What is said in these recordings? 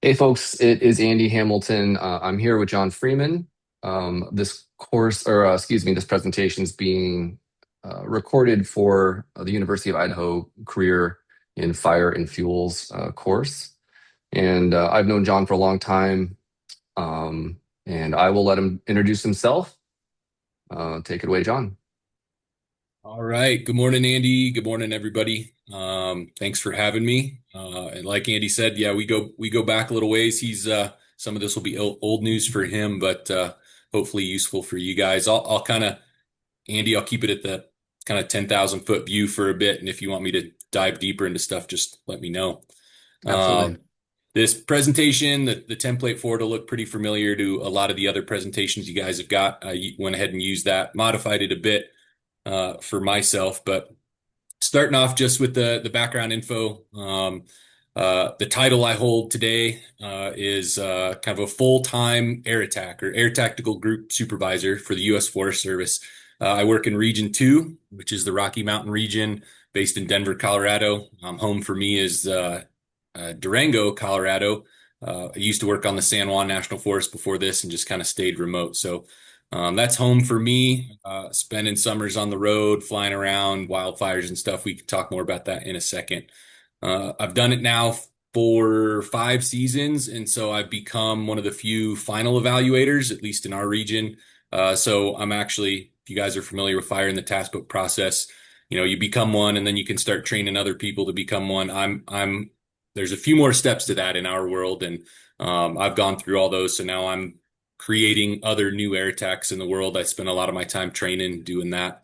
Hey folks, it is Andy Hamilton. I'm here with Jon Freeman. This presentation is being recorded for the University of Idaho Career in Fire and Fuels course. And I've known Jon for a long time, and I will let him introduce himself. Take it away, Jon. All right. Good morning, Andy. Good morning, everybody. Thanks for having me. And like Andy said, yeah, we go back a little ways. He's some of this will be old news for him, but hopefully useful for you guys. I'll kind of Andy, I'll keep it at the kind of 10,000 foot view for a bit, and if you want me to dive deeper into stuff, just let me know. Absolutely. This presentation, the template for it will look pretty familiar to a lot of the other presentations you guys have got. I went ahead and used that, modified it a bit for myself. But starting off just with the background info, the title I hold today is kind of a full-time air attack or air tactical group supervisor for the U.S. Forest Service. I work in Region 2, which is the Rocky Mountain region based in Denver, Colorado. Home for me is Durango, Colorado. I used to work on the San Juan National Forest before this and just kind of stayed remote. So that's home for me. Spending summers on the road, flying around, wildfires and stuff. We can talk more about that in a second. I've done it now for 5 seasons, and so I've become one of the few final evaluators, at least in our region. So I'm actually, if you guys are familiar with fire in the task book process, you become one, and then you can start training other people to become one. There's a few more steps to that in our world, and I've gone through all those. So now I'm creating other new air attacks in the world. I spend a lot of my time training, doing that.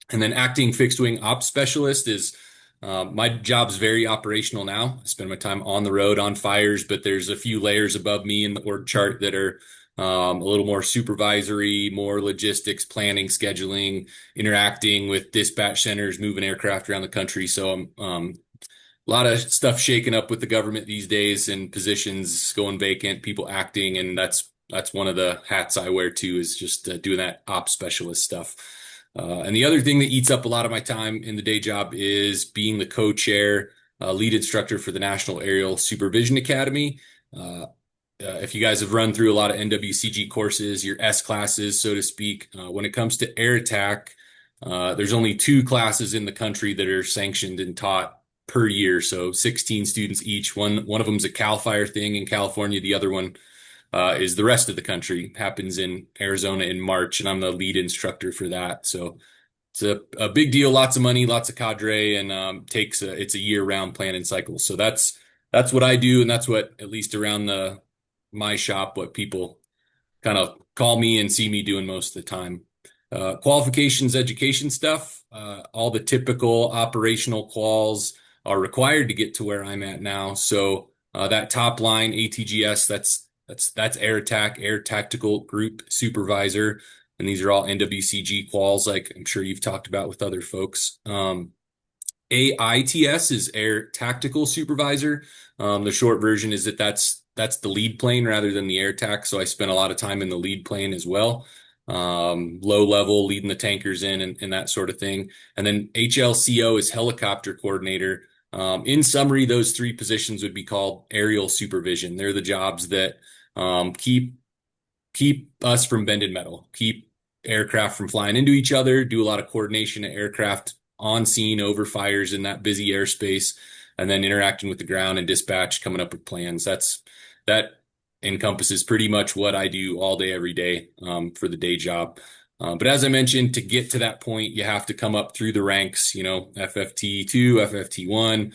And then acting fixed wing ops specialist is my job's very operational now. I spend my time on the road on fires, but there's a few layers above me in the org chart that are a little more supervisory, more logistics, planning, scheduling, interacting with dispatch centers, moving aircraft around the country. So a lot of stuff shaking up with the government these days and positions going vacant, people acting, and that's one of the hats I wear too, is just doing that ops specialist stuff. And the other thing that eats up a lot of my time in the day job is being the co-chair, lead instructor for the National Aerial Supervision Academy. If you guys have run through a lot of NWCG courses, your S classes, so to speak, when it comes to air attack, there's only 2 classes in the country that are sanctioned and taught per year. So 16 students each. One of them is a Cal Fire thing in California. The other one is the rest of the country. Happens in Arizona in March, and I'm the lead instructor for that. So it's a big deal. Lots of money, lots of cadre, and it's a year-round planning cycle. So that's what I do, and that's what, at least around the my shop, what people kind of call me and see me doing most of the time. Qualifications, education stuff, all the typical operational quals are required to get to where I'm at now. So that top line, ATGS, that's Air Attack, Air Tactical Group Supervisor, and these are all NWCG quals, like I'm sure you've talked about with other folks. AITS is Air Tactical Supervisor. The short version is that's the lead plane rather than the air tac. So I spent a lot of time in the lead plane as well. Low level, leading the tankers in and that sort of thing. And then HLCO is helicopter coordinator. In summary, those 3 positions would be called aerial supervision. They're the jobs that keep us from bending metal, keep aircraft from flying into each other, do a lot of coordination of aircraft on scene over fires in that busy airspace, and then interacting with the ground and dispatch, coming up with plans. That encompasses pretty much what I do all day, every day, for the day job. But as I mentioned, to get to that point, you have to come up through the ranks, FFT2, FFT1,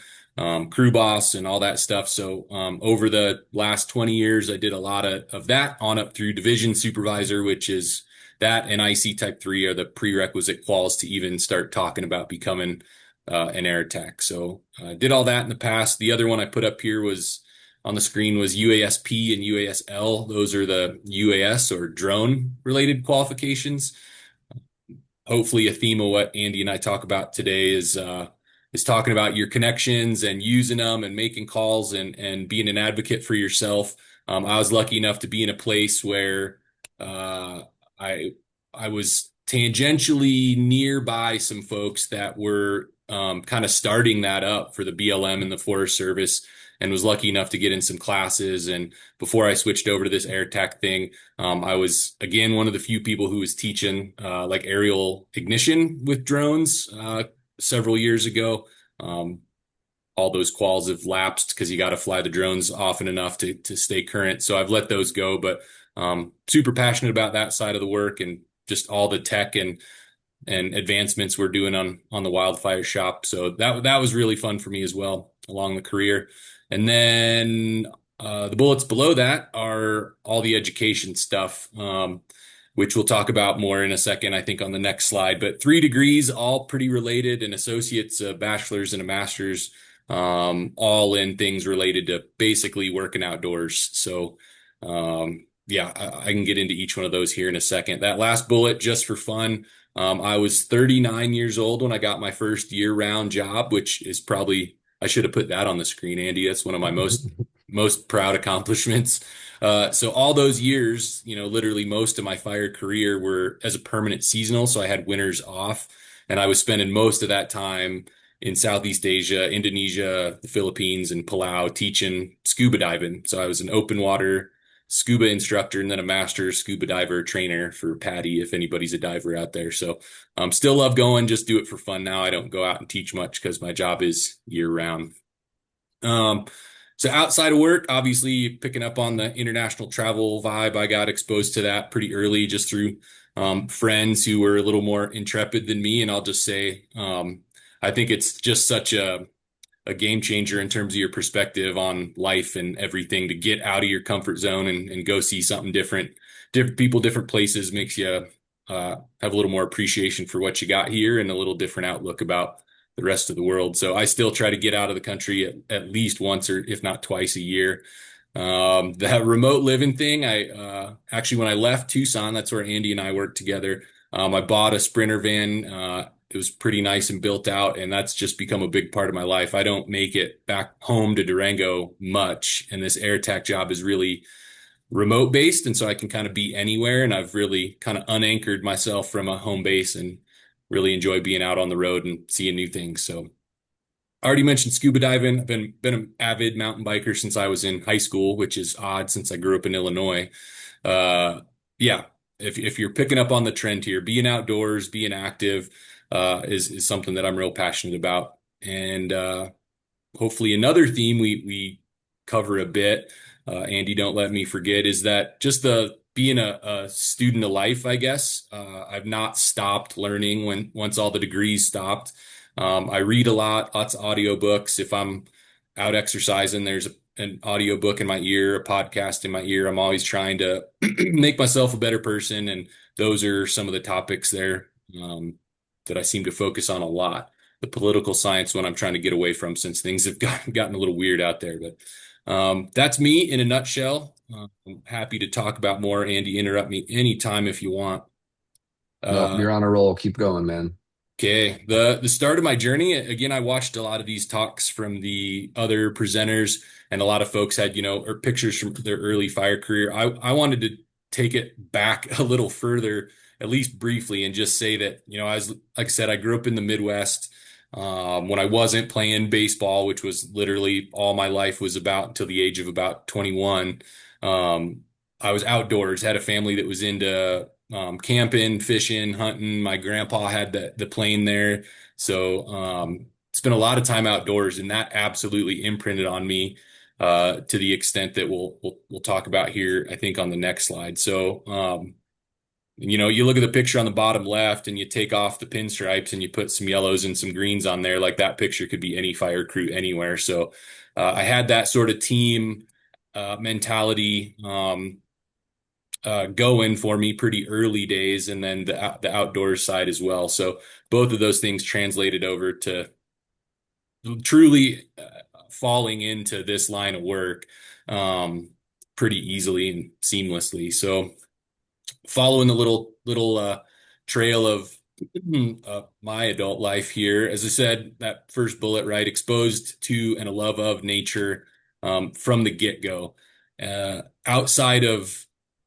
crew boss, and all that stuff. So over the last 20 years, I did a lot of that on up through division supervisor, which is that, and IC Type 3 are the prerequisite quals to even start talking about becoming an air attack. So I did all that in the past. The other one I put up here was on the screen was UASP and UASL. Those are the UAS or drone related qualifications. Hopefully a theme of what Andy and I talk about today is talking about your connections and using them and making calls and being an advocate for yourself. I was lucky enough to be in a place where uh, I I was tangentially nearby some folks that were kind of starting that up for the BLM and the Forest Service. and was lucky enough to get in some classes. And before I switched over to this air tech thing, I was again one of the few people who was teaching like aerial ignition with drones several years ago. Um, all those quals have lapsed because you got to fly the drones often enough to stay current. So I've let those go, but super passionate about that side of the work and just all the tech and advancements we're doing on the wildfire shop. So that was really fun for me as well along the career. And then the bullets below that are all the education stuff, which we'll talk about more in a second, I think, on the next slide. But 3 degrees, all pretty related, an associate's, a bachelor's, and a master's, all in things related to basically working outdoors. So, yeah, I can get into each one of those here in a second. That last bullet, just for fun. I was 39 years old when I got my first year-round job, which is probably, I should have put that on the screen, Andy. That's one of my most proud accomplishments. So all those years, literally most of my fire career were as a permanent seasonal. So I had winters off, and I was spending most of that time in Southeast Asia, Indonesia, the Philippines, and Palau teaching scuba diving. So I was an open water scuba instructor and then a master scuba diver trainer for Patty, if anybody's a diver out there. So still love going, just do it for fun now. I don't go out and teach much because my job is year round. Um, so outside of work, obviously picking up on the international travel vibe, I got exposed to that pretty early just through friends who were a little more intrepid than me. And I'll just say, I think it's just such a game changer in terms of your perspective on life and everything to get out of your comfort zone and go see something different, different people, different places makes you have a little more appreciation for what you got here and a little different outlook about the rest of the world. So I still try to get out of the country at least once or if not twice a year. That remote living thing, I actually, when I left Tucson, that's where Andy and I worked together. I bought a Sprinter van. It was pretty nice and built out, and that's just become a big part of my life. I don't make it back home to Durango much, and this air tech job is really remote based, and so I can kind of be anywhere. And I've really kind of unanchored myself from a home base and really enjoy being out on the road and seeing new things. So I already mentioned scuba diving. I've been an avid mountain biker since I was in high school, which is odd since I grew up in Illinois. Uh, yeah, if you're picking up on the trend here, being outdoors, being active, is something that I'm real passionate about. And hopefully another theme we cover a bit, Andy, don't let me forget, is that just the being a student of life, I guess. I've not stopped learning once all the degrees stopped. I read a lot, lots of audiobooks. If I'm out exercising, there's an audiobook in my ear, a podcast in my ear. I'm always trying to make myself a better person. And those are some of the topics there that I seem to focus on a lot. The political science one I'm trying to get away from since things have gotten a little weird out there. But that's me in a nutshell. I'm happy to talk about more. Andy, interrupt me anytime if you want. No, Uh, you're on a roll. Keep going, man. Okay, the start of my journey, again, I watched a lot of these talks from the other presenters, and a lot of folks had, or pictures from their early fire career. I wanted to take it back a little further, at least briefly, and just say that, like I said, I grew up in the Midwest, when I wasn't playing baseball, which was literally all my life was about until the age of about 21. Um, I was outdoors, had a family that was into camping, fishing, hunting. My grandpa had the plane there. So spent a lot of time outdoors, and that absolutely imprinted on me to the extent that we'll talk about here, I think, on the next slide. So you look at the picture on the bottom left and you take off the pinstripes and you put some yellows and some greens on there, like that picture could be any fire crew anywhere. So I had that sort of team mentality going for me pretty early days, and then the outdoors side as well. So both of those things translated over to truly falling into this line of work um, pretty easily and seamlessly. So following the little trail of my adult life here, as I said, that first bullet, right, exposed to and a love of nature from the get-go. Outside of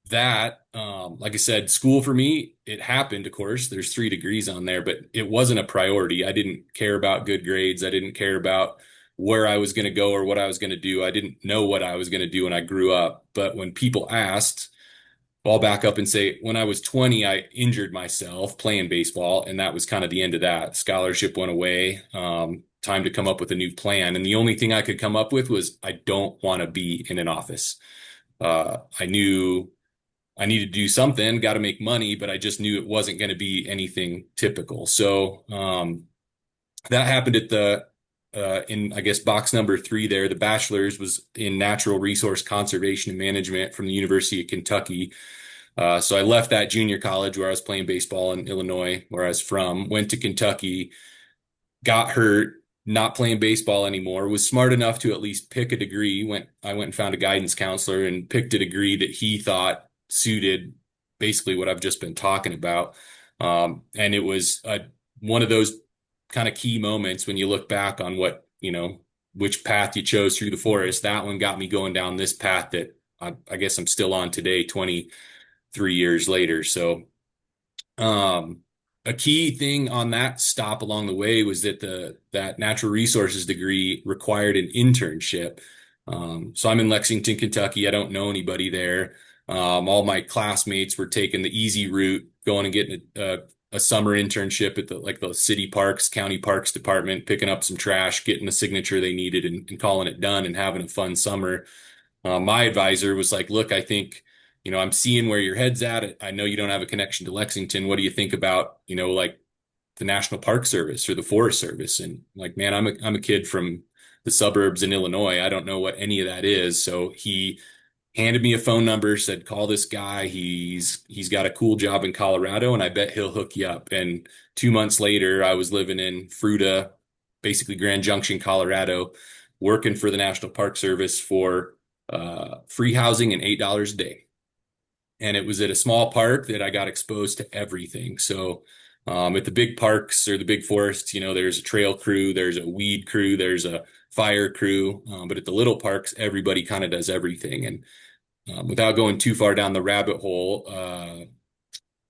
that, like I said, school for me, it happened, of course. There's 3 degrees on there, but it wasn't a priority. I didn't care about good grades. I didn't care about where I was going to go or what I was going to do. I didn't know what I was going to do when I grew up. But when people asked, well, I'll back up and say when I was 20, I injured myself playing baseball, and that was kind of the end of that. Scholarship went away. Time to come up with a new plan. And the only thing I could come up with was I don't want to be in an office. I knew I needed to do something, got to make money, but I just knew it wasn't going to be anything typical. So that happened at the in I guess box number 3 there. The bachelor's was in natural resource conservation and management from the University of Kentucky. So I left that junior college where I was playing baseball in Illinois, where I was from, went to Kentucky, got hurt, not playing baseball anymore, was smart enough to at least pick a degree. I went and found a guidance counselor and picked a degree that he thought suited basically what I've just been talking about. And it was one of those kind of key moments when you look back on which path you chose through the forest. That one got me going down this path that I guess I'm still on today, 23 years later. So, a key thing on that stop along the way was that that natural resources degree required an internship. So I'm in Lexington, Kentucky. I don't know anybody there. All my classmates were taking the easy route, going and getting a summer internship at the city parks, county parks department, picking up some trash, getting the signature they needed, and calling it done and having a fun summer. My advisor was like, look, I think, I'm seeing where your head's at. I know you don't have a connection to Lexington. What do you think about, like the National Park Service or the Forest Service? And like, man, I'm a kid from the suburbs in Illinois. I don't know what any of that is. So he handed me a phone number, said, call this guy. He's got a cool job in Colorado, and I bet he'll hook you up. And 2 months later, I was living in Fruita, basically Grand Junction, Colorado, working for the National Park Service for free housing and $8 a day. And it was at a small park that I got exposed to everything. So at the big parks or the big forests, there's a trail crew, there's a weed crew, there's a fire crew. But at the little parks, everybody kind of does everything. And without going too far down the rabbit hole,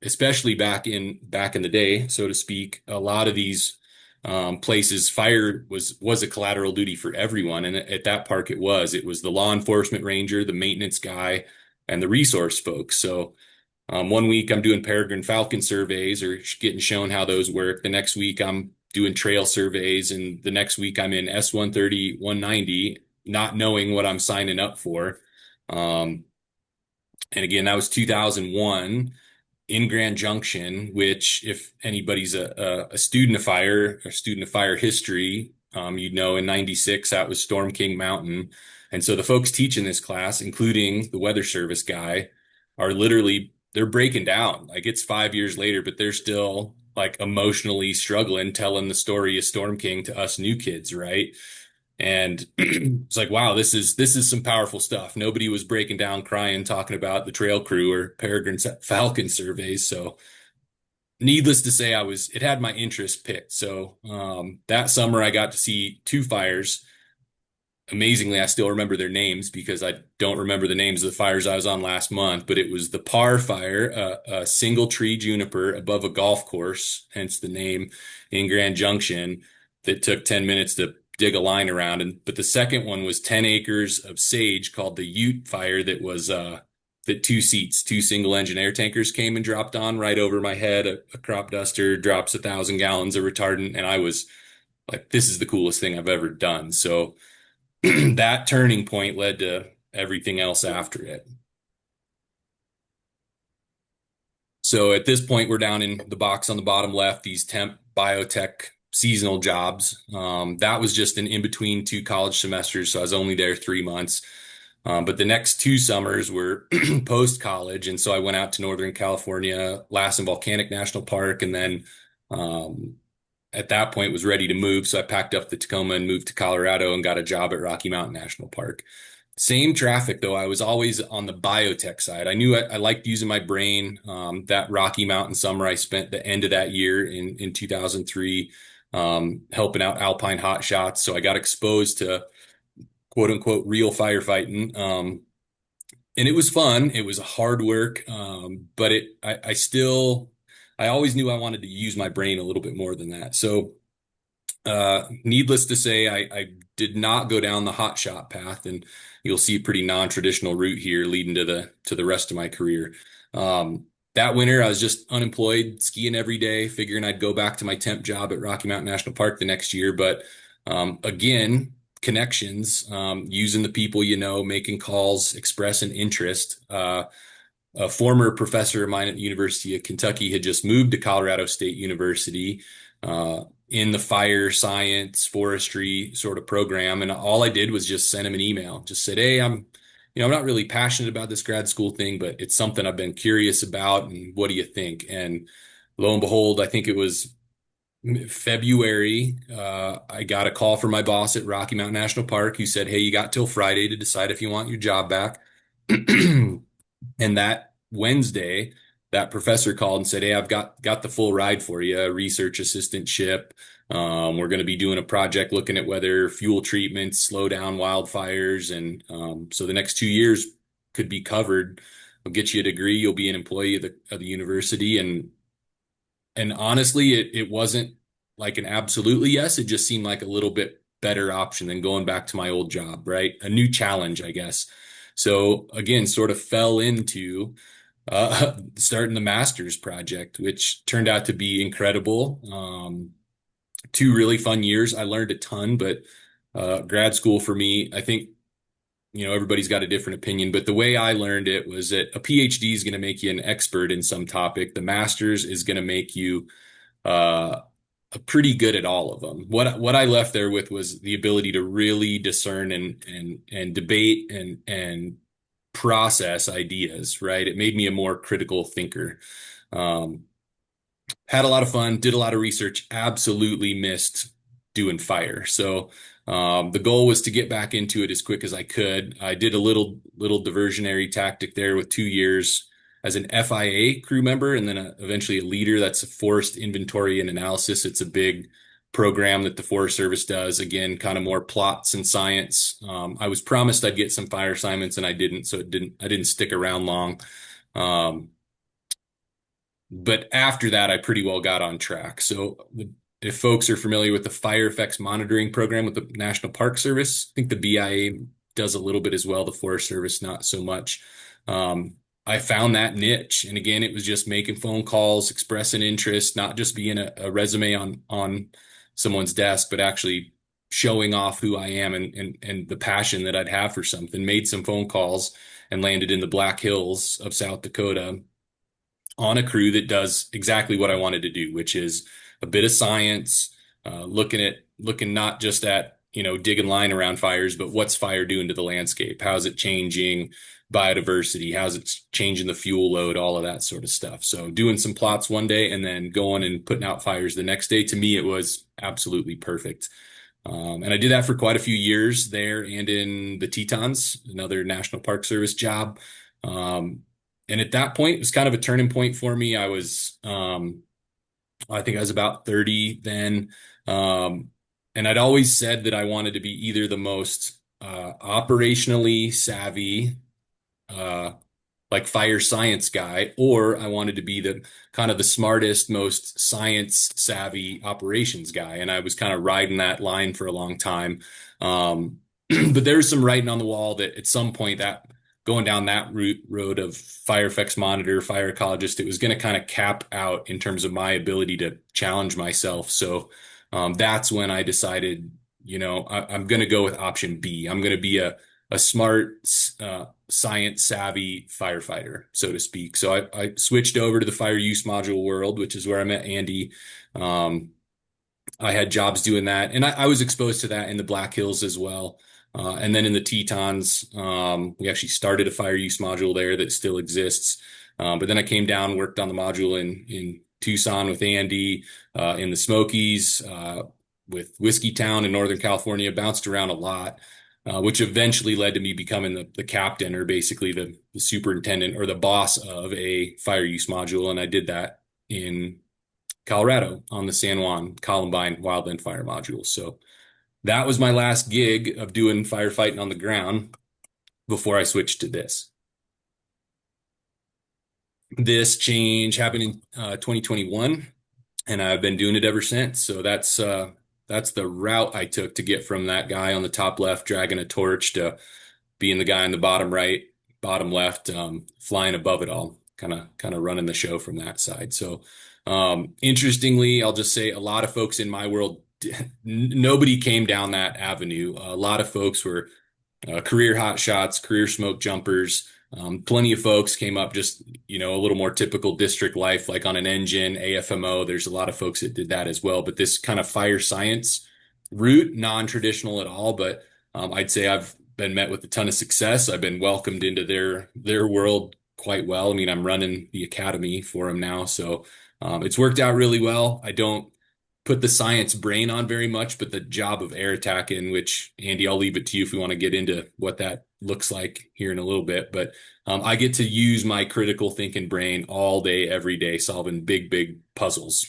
especially back in the day, so to speak, a lot of these places, fire was a collateral duty for everyone, and at that park it was the law enforcement ranger, the maintenance guy, and the resource folks. So one week I'm doing peregrine falcon surveys or getting shown how those work. The next week I'm doing trail surveys, and the next week I'm in S-130, 190, not knowing what I'm signing up for. And again, that was 2001 in Grand Junction, which if anybody's a student of fire or student of fire history, you'd know in 96, that was Storm King Mountain. And so the folks teaching this class, including the weather service guy, are literally, they're breaking down. Like it's 5 years later, but they're still like emotionally struggling, telling the story of Storm King to us new kids, right? And it's like, wow, this is some powerful stuff. Nobody was breaking down, crying, talking about the trail crew or peregrine falcon surveys. So needless to say, it had my interest picked. So that summer I got to see two fires. Amazingly, I still remember their names because I don't remember the names of the fires I was on last month, but it was the Par Fire, a single tree juniper above a golf course, hence the name, in Grand Junction, that took 10 minutes to dig a line around. But the second one was 10 acres of sage called the Ute Fire that was that two single engine air tankers came and dropped on right over my head. A crop duster drops 1,000 gallons of retardant, and I was like, this is the coolest thing I've ever done. So that turning point led to everything else after it. So at this point, we're down in the box on the bottom left, these temp biotech seasonal jobs. That was just an in between two college semesters. So I was only there 3 months. But the next two summers were post college. And so I went out to Northern California, Lassen Volcanic National Park, and then at that point was ready to move. So I packed up the Tacoma and moved to Colorado and got a job at Rocky Mountain National Park. Same traffic though. I was always on the biotech side. I knew I liked using my brain. That Rocky Mountain summer, I spent the end of that year in 2003 helping out Alpine Hot Shots. So I got exposed to quote unquote real firefighting. And it was fun. It was hard work. But I always knew I wanted to use my brain a little bit more than that. So Needless to say, I did not go down the hot shot path, and you'll see a pretty non-traditional route here leading to the rest of my career. That winter, I was just unemployed, skiing every day, figuring I'd go back to my temp job at Rocky Mountain National Park the next year. But again, connections, using the people you know, making calls, expressing interest. A former professor of mine at the University of Kentucky had just moved to Colorado State University in the fire science, forestry sort of program. And all I did was just send him an email, just said, hey, I'm not really passionate about this grad school thing, but it's something I've been curious about. And what do you think? And lo and behold, I think it was February, I got a call from my boss at Rocky Mountain National Park who said, hey, you got till Friday to decide if you want your job back. And that Wednesday, that professor called and said, "Hey, I've got the full ride for you, a research assistantship. We're going to be doing a project looking at whether fuel treatments slow down wildfires, and so the next 2 years could be covered. We'll get you a degree. You'll be an employee of the university." And honestly, it wasn't like an absolutely yes. It just seemed like a little bit better option than going back to my old job, right? A new challenge, I guess. So again, sort of fell into starting the master's project, which turned out to be incredible. 2 really fun years. I learned a ton, but grad school for me, I think, everybody's got a different opinion, but the way I learned it was that a PhD is going to make you an expert in some topic. The master's is going to make you uh, pretty good at all of them. What I left there with was the ability to really discern and debate and process ideas, right? It made me a more critical thinker. Um, had a lot of fun, did a lot of research, absolutely missed doing fire. So the goal was to get back into it as quick as I could. I did a little diversionary tactic there with 2 years as an FIA crew member, and then eventually a leader. That's a forest inventory and analysis. It's a big program that the Forest Service does. Again, kind of more plots and science. I was promised I'd get some fire assignments, and I didn't, so I didn't stick around long. Um, but after that, I pretty well got on track. So if folks are familiar with the fire effects monitoring program with the National Park Service, I think the BIA does a little bit as well. The Forest Service, not so much. I found that niche. And again, it was just making phone calls, expressing interest, not just being a resume on someone's desk, but actually showing off who I am and the passion that I'd have for something. Made some phone calls and landed in the Black Hills of South Dakota on a crew that does exactly what I wanted to do, which is a bit of science, looking not just at, digging line around fires, but what's fire doing to the landscape? How's it changing biodiversity? How's it changing the fuel load? All of that sort of stuff. So doing some plots one day and then going and putting out fires the next day, to me, it was absolutely perfect. And I did that for quite a few years there and in the Tetons, another National Park Service job. Um, and at that point, it was kind of a turning point for me. I think I was about 30 then. Um, and I'd always said that I wanted to be either the most operationally savvy, uh, like fire science guy, or I wanted to be the kind of the smartest, most science savvy operations guy. And I was kind of riding that line for a long time. But there's some writing on the wall that at some point that going down that road of fire effects monitor, fire ecologist, it was going to kind of cap out in terms of my ability to challenge myself. So that's when I decided, I'm going to go with option B. I'm going to be a smart, science savvy firefighter, so to speak. So I switched over to the fire use module world, which is where I met Andy. Um, I had jobs doing that, and I was exposed to that in the Black Hills as well. And then in the Tetons, we actually started a fire use module there that still exists. But then I came down, worked on the module in Tucson with Andy, in the Smokies, with Whiskey Town in Northern California, bounced around a lot. Which eventually led to me becoming the captain, or basically the superintendent or the boss of a fire use module. And I did that in Colorado on the San Juan Columbine Wildland Fire Module. So that was my last gig of doing firefighting on the ground before I switched to this. This change happened in 2021, and I've been doing it ever since. So that's the route I took to get from that guy on the top left dragging a torch to being the guy in the bottom right, bottom left, flying above it all, kind of running the show from that side. So, interestingly, I'll just say a lot of folks in my world, nobody came down that avenue. A lot of folks were career hot shots, career smoke jumpers. Plenty of folks came up just, a little more typical district life, like on an engine, AFMO. There's a lot of folks that did that as well. But this kind of fire science route, non-traditional at all, but I'd say I've been met with a ton of success. I've been welcomed into their world quite well. I mean, I'm running the academy for them now, so it's worked out really well. I don't put the science brain on very much, but the job of air attack, in which, Andy, I'll leave it to you if we want to get into what that looks like here in a little bit. But I get to use my critical thinking brain all day, every day, solving big, big puzzles,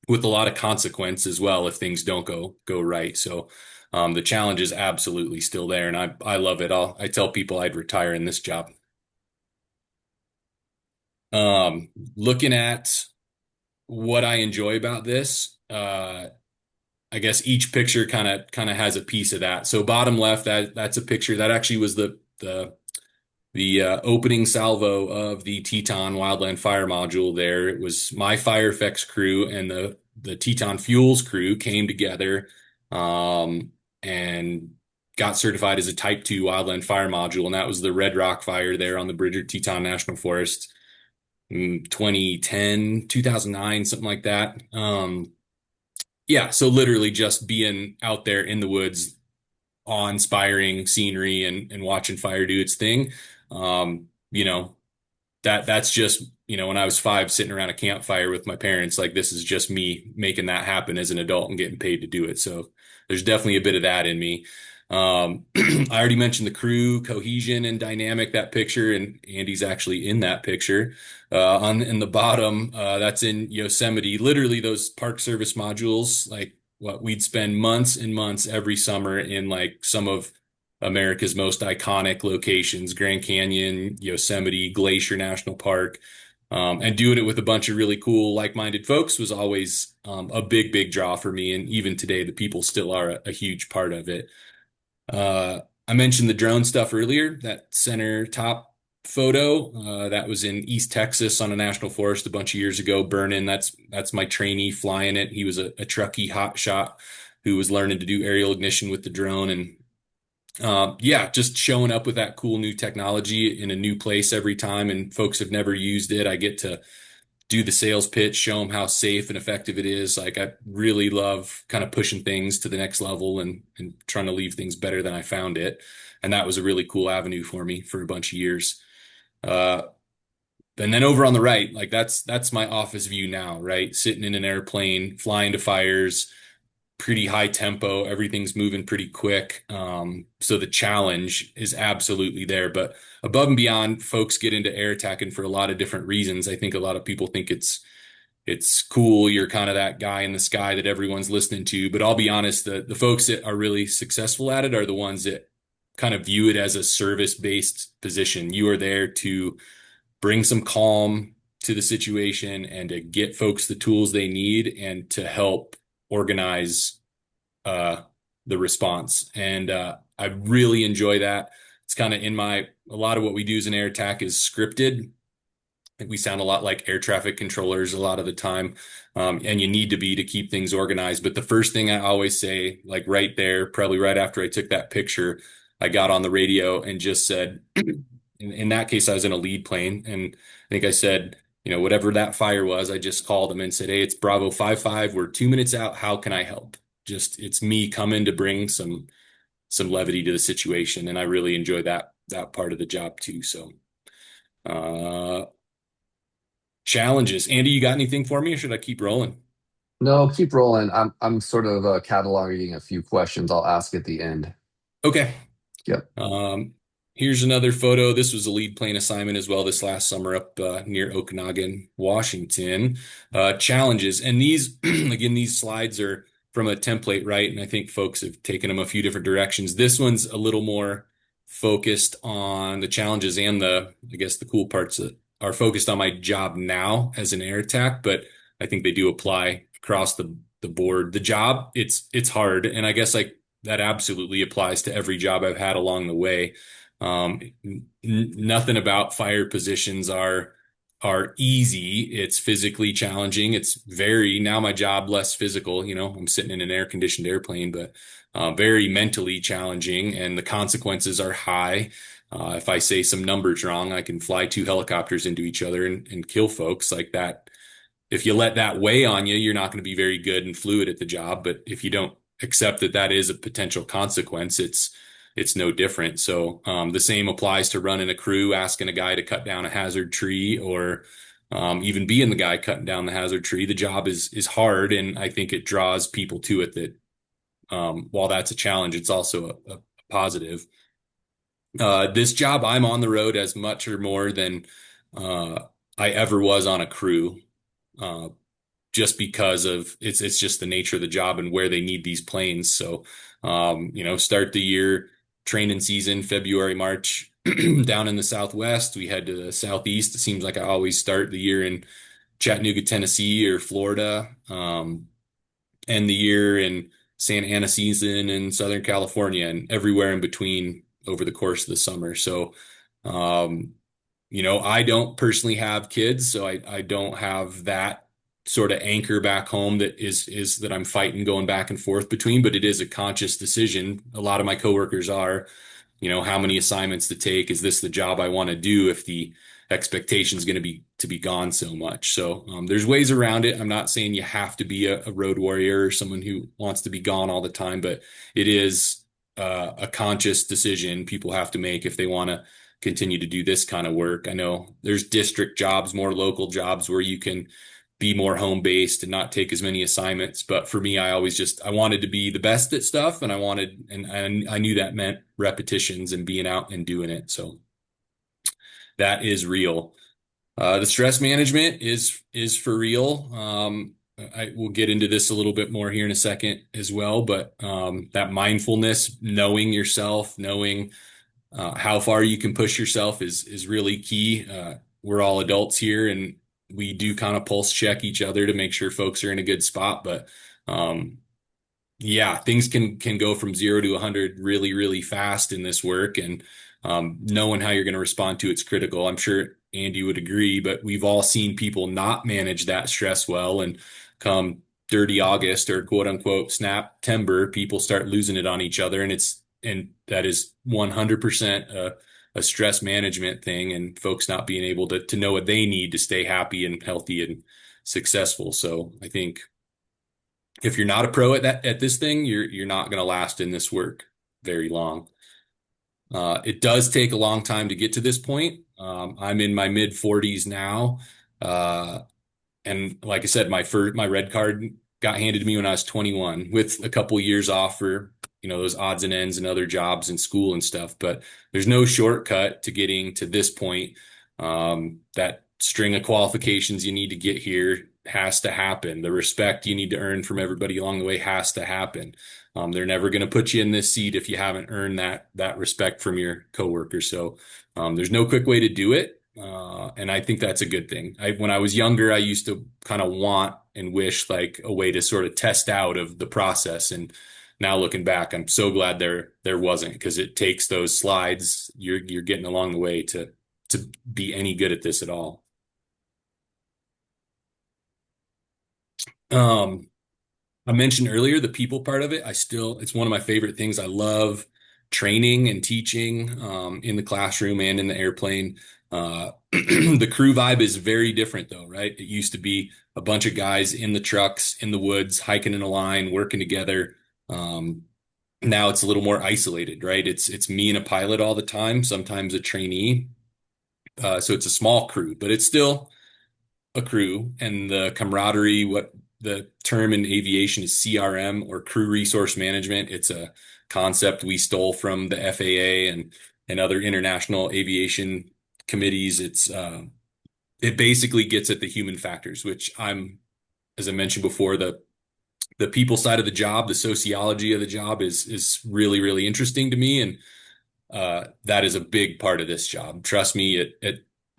with a lot of consequence as well if things don't go right. So the challenge is absolutely still there, and I love it. I tell people I'd retire in this job. Looking at what I enjoy about this, I guess each picture kind of has a piece of that. So bottom left, that's a picture that actually was the opening salvo of the Teton Wildland Fire Module. There, it was my fire effects crew and the Teton Fuels crew came together, and got certified as a Type 2 Wildland Fire Module, and that was the Red Rock Fire there on the Bridger Teton National Forest, 2010, 2009, something like that. Yeah, so literally just being out there in the woods, awe-inspiring scenery and watching fire do its thing. Um, you know, that's just, when I was 5 sitting around a campfire with my parents, like this is just me making that happen as an adult and getting paid to do it. So there's definitely a bit of that in me. I already mentioned the crew cohesion and dynamic, that picture, and Andy's actually in that picture. On in the bottom, that's in Yosemite. Literally, those Park Service modules, like what we'd spend months and months every summer in, like some of America's most iconic locations, Grand Canyon, Yosemite, Glacier National Park, and doing it with a bunch of really cool, like-minded folks was always a big, big draw for me. And even today, the people still are a huge part of it. I mentioned the drone stuff earlier, that center top photo, that was in East Texas on a national forest a bunch of years ago, burning. That's my trainee flying it. He was a Truckee hot shot who was learning to do aerial ignition with the drone. And yeah, just showing up with that cool new technology in a new place every time, and folks have never used it. I get to do the sales pitch, show them how safe and effective it is. Like I really love kind of pushing things to the next level and trying to leave things better than I found it. And that was a really cool avenue for me for a bunch of years. Uh, and then over on the right, like that's my office view now, right? Sitting in an airplane, flying to fires, pretty high tempo. Everything's moving pretty quick. So the challenge is absolutely there. But above and beyond, folks get into air attacking for a lot of different reasons. I think a lot of people think it's cool. You're kind of that guy in the sky that everyone's listening to. But I'll be honest, the folks that are really successful at it are the ones that kind of view it as a service-based position. You are there to bring some calm to the situation and to get folks the tools they need and to help organize the response. And I really enjoy that. It's kind of a lot of what we do as an air attack is scripted. I think we sound a lot like air traffic controllers a lot of the time. And you need to be to keep things organized. But the first thing I always say, like right there, probably right after I took that picture, I got on the radio and just said, in that case, I was in a lead plane. And I think I said, whatever that fire was, I just called them and said, hey, it's Bravo 55. We're 2 minutes out. How can I help? Just, it's me coming to bring some levity to the situation. And I really enjoy that part of the job too. So, uh, challenges. Andy, you got anything for me or should I keep rolling? No, keep rolling. I'm sort of cataloging a few questions I'll ask at the end. Okay. Yep. Um, Here's another photo. This was a lead plane assignment as well this last summer up near Okanagan, Washington. Challenges. And these, again, these slides are from a template, right? And I think folks have taken them a few different directions. This one's a little more focused on the challenges and I guess the cool parts that are focused on my job now as an air attack, but I think they do apply across the board. The job, it's hard, and I guess like that absolutely applies to every job I've had along the way. Nothing about fire positions are easy. It's physically challenging. It's very now my job less physical. I'm sitting in an air conditioned airplane, but very mentally challenging, and the consequences are high. If I say some numbers wrong, I can fly two helicopters into each other and kill folks like that. If you let that weigh on you, you're not going to be very good and fluid at the job. But if you don't accept that that is a potential consequence, it's no different. So the same applies to running a crew, asking a guy to cut down a hazard tree, or even being the guy cutting down the hazard tree. The job is hard, and I think it draws people to it. That while that's a challenge, it's also a positive. This job, I'm on the road as much or more than uh, I ever was on a crew. Uh, just because of it's just the nature of the job and where they need these planes. So, start the year training season, February, March, down in the Southwest. We head to the Southeast. It seems like I always start the year in Chattanooga, Tennessee or Florida. End the year in Santa Ana season in Southern California and everywhere in between over the course of the summer. So, um, I don't personally have kids, so I don't have that sort of anchor back home that is that I'm fighting going back and forth between, but it is a conscious decision. A lot of my coworkers are, how many assignments to take? Is this the job I want to do if the expectation is going to be gone so much? So there's ways around it. I'm not saying you have to be a road warrior or someone who wants to be gone all the time, but it is a conscious decision people have to make if they want to continue to do this kind of work. I know there's district jobs, more local jobs where you can be more home based and not take as many assignments. But for me, I wanted to be the best at stuff, and and I knew that meant repetitions and being out and doing it. So that is real. The stress management is for real. I will get into this a little bit more here in a second as well, but that mindfulness, knowing yourself, knowing how far you can push yourself is really key. We're all adults here, and we do kind of pulse check each other to make sure folks are in a good spot. But um, yeah, things can go from 0 to 100 really, really fast in this work, and knowing how you're going to respond to it's critical. I'm sure Andy would agree, but we've all seen people not manage that stress well, and come dirty August or quote unquote snap timber, people start losing it on each other, and that is 100% a stress management thing, and folks not being able to know what they need to stay happy and healthy and successful. So I think if you're not a pro at this thing, you're not going to last in this work very long. It does take a long time to get to this point. I'm in my mid 40s now. Uh, and like I said, my red card got handed to me when I was 21 with a couple years off for, those odds and ends and other jobs and school and stuff. But there's no shortcut to getting to this point. That string of qualifications you need to get here has to happen. The respect you need to earn from everybody along the way has to happen. They're never going to put you in this seat if you haven't earned that respect from your coworkers. So there's no quick way to do it. And I think that's a good thing. When I was younger, I used to kind of want and wish like a way to sort of test out of the process. And now looking back, I'm so glad there wasn't, because it takes those slides you're getting along the way to be any good at this at all. Um, I mentioned earlier the people part of it. It's one of my favorite things. I love training and teaching in the classroom and in the airplane. The crew vibe is very different though, right? It used to be a bunch of guys in the trucks, in the woods, hiking in a line, working together. Um, Now it's a little more isolated, right? It's me and a pilot all the time, sometimes a trainee. So it's a small crew, but it's still a crew, and the camaraderie, what the term in aviation is CRM, or crew resource management. It's a concept we stole from the FAA and other international aviation committees. It basically gets at the human factors, which as I mentioned before, the people side of the job, the sociology of the job is really, really interesting to me. And that is a big part of this job. Trust me,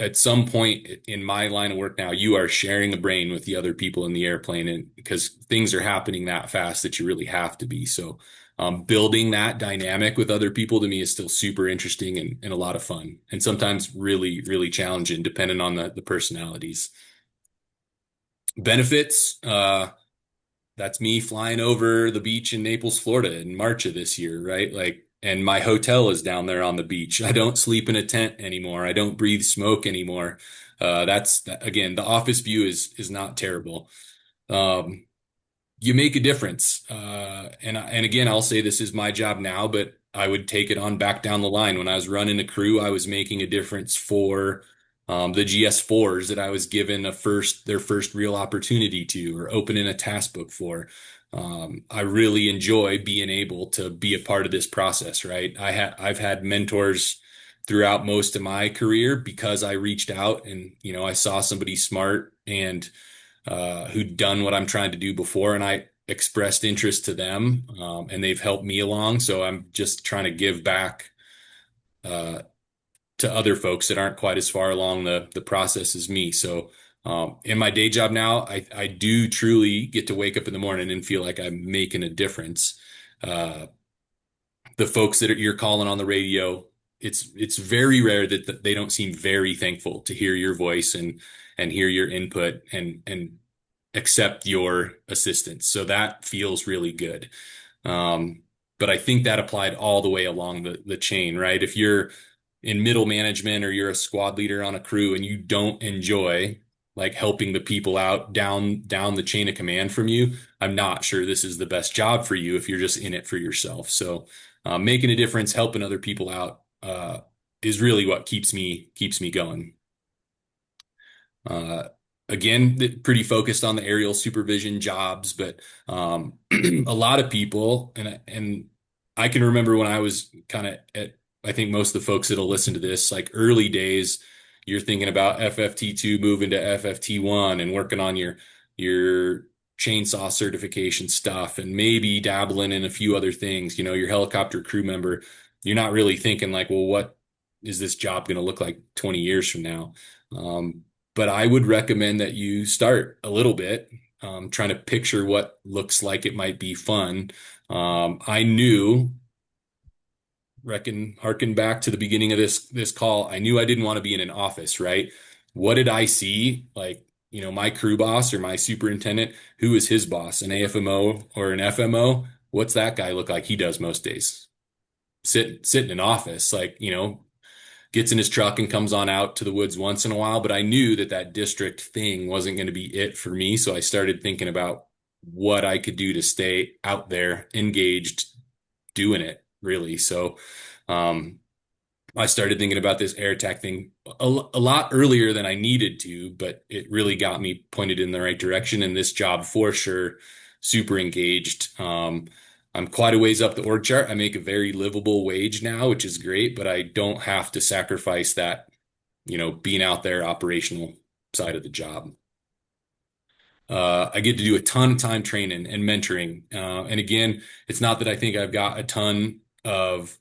at some point in my line of work now, you are sharing a brain with the other people in the airplane, and because things are happening that fast that you really have to be. So, building that dynamic with other people to me is still super interesting and a lot of fun, and sometimes really, really challenging, depending on the personalities. Benefits, that's me flying over the beach in Naples, Florida in March of this year, right? Like, and my hotel is down there on the beach. I don't sleep in a tent anymore. I don't breathe smoke anymore. Again, the office view is not terrible. Um, you make a difference. And again, I'll say this is my job now, but I would take it on back down the line. When I was running a crew, I was making a difference for the GS4s that I was given their first real opportunity to, or opening a task book for. I really enjoy being able to be a part of this process, right? I've had mentors throughout most of my career because I reached out and, I saw somebody smart and who'd done what I'm trying to do before, and I expressed interest to them, and they've helped me along. So I'm just trying to give back uh, to other folks that aren't quite as far along the process as me. So in my day job now, I do truly get to wake up in the morning and feel like I'm making a difference. Uh, the folks that you're calling on the radio, it's very rare that they don't seem very thankful to hear your voice and hear your input and accept your assistance. So that feels really good. Um, but I think that applied all the way along the chain, right? If you're in middle management or you're a squad leader on a crew and you don't enjoy like helping the people out down the chain of command from you, I'm not sure this is the best job for you if you're just in it for yourself. So making a difference, helping other people out is really what keeps me going. Uh, again, pretty focused on the aerial supervision jobs, but a lot of people, and I can remember when I was kind of at, I think most of the folks that'll listen to this, like early days, you're thinking about FFT2 moving to FFT1 and working on your chainsaw certification stuff and maybe dabbling in a few other things, your helicopter crew member. You're not really thinking like, well, what is this job going to look like 20 years from now? Um, but I would recommend that you start a little bit, trying to picture what looks like it might be fun. I knew, harken back to the beginning of this call, I knew I didn't want to be in an office, right? What did I see? Like, my crew boss or my superintendent, who is his boss, an AFMO or an FMO? What's that guy look like? He does most days. Sit in an office, like, gets in his truck and comes on out to the woods once in a while. But I knew that district thing wasn't going to be it for me. So I started thinking about what I could do to stay out there engaged doing it really. So, um, I started thinking about this air tech thing a lot earlier than I needed to, but it really got me pointed in the right direction. And this job for sure, super engaged. I'm quite a ways up the org chart. I make a very livable wage now, which is great, but I don't have to sacrifice that, being out there operational side of the job. I get to do a ton of time training and mentoring. And again, it's not that I think I've got a ton of